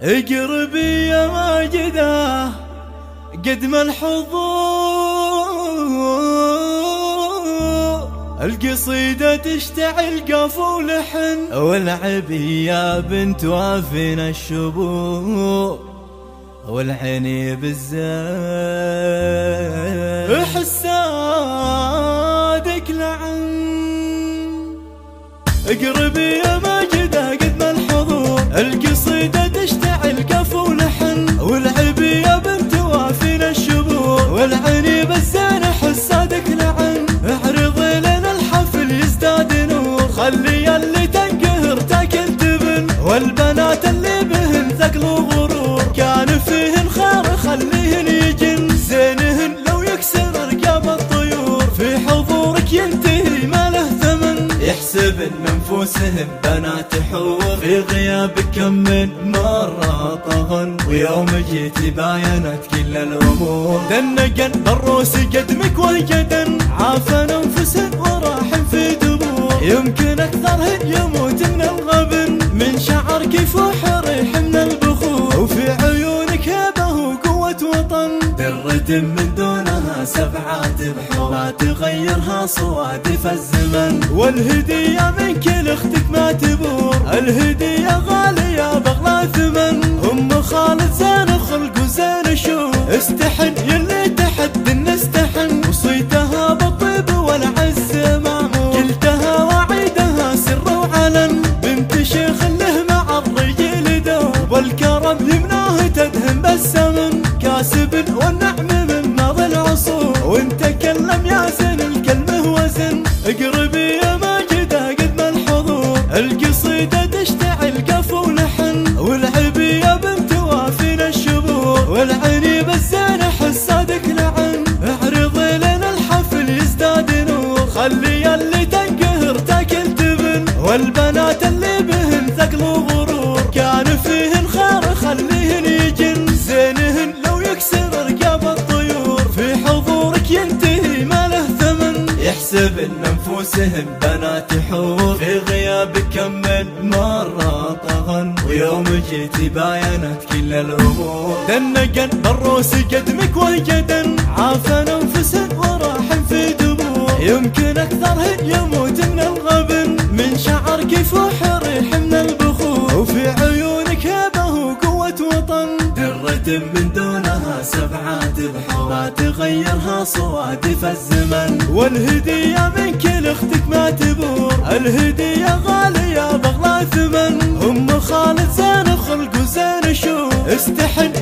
اقربي يا ماجدة قد ما الحضور، القصيدة تشتعل قافو لحن، والعبي يا بنت وافينا الشبور، والعيني بالزين حسادك لعن. اقربي يا ماجدة قد ما الحضور، القصيدة تشتعل قافو لحن، والعبي يا بنت وافينا الشبور، والعيني بالزين حسادك لعن. اعرضي لنا الحفل يزداد نور، خلي اللي تنقهر تاكل تبن، والبنات اللي بهن ثقل وغرور، كان فيهن خير خليهن يجن، زينهن لو يكسر رقاب الطيور، في حضورك ينتهي ما له ثمن، يحسبن منفوسهم بنات حور، في غيابك كم من مرة طغن، ويوم جيتي باينت كل الأمور، دنقن بالروس قدمك وجدن، عافن أنفسهن وراحن في دبور، يمكن أكثرهن يموت من الغبن، من شعرك يفوح ريح من البخور، وفي عيونك هبة وقوة وطن، درة من دونها سبعات بحور، ما تغيرها صوادف الزمن، والهدية منك لاختك ما تبور، الهدية غالية بغلى ثمن، أم خالد زين خلق وزين شوف، استحن يلي تحد نستحن، وصيتها بالطيب والعز معمور، قلتها وعيدها سر وعلن، بنت شيخ له مع الرجال دوب، والكرم يمناه تدهم بالسمن، كاسب والنعم من ماضي العصور، وانت كلم يا زين الكلمه وزن. اقربي يا ماجدة قد ما الحضور، القصيدة تشتعل قافو لحن، والعبي يا بنت وافينا الشبور، والعيني بالزين حسادك لعن. اعرضي لنا الحفل يزداد نور، خلي اللي تنقهر تاكل تبن، والبنات اللي بهن ثقل وغرور، كان فيهن خير خليهن يجن، زينهن لو يكسر رقاب الطيور، في حضورك ينتهي ما له ثمن، يحسبن منفوسهم بنات حور، في غيابك كم من مرة طغن، ويوم جيتي باينت كل الأمور، دنقن بالروس قدمك وجدن، عافن أنفسهن وراحن في دبور، يمكن أكثرهن يموت من الغبن، من شعرك يفوح ريح من البخور، وفي عيونك هبة وقوة وطن، درة من دونها سبعات بحور، ما تغيرها صوادف الزمن، والهدية منك لاختك ما تبور، الهدية غالية بغلى ثمن، أم خالد زين خلق وزين شوف، استحن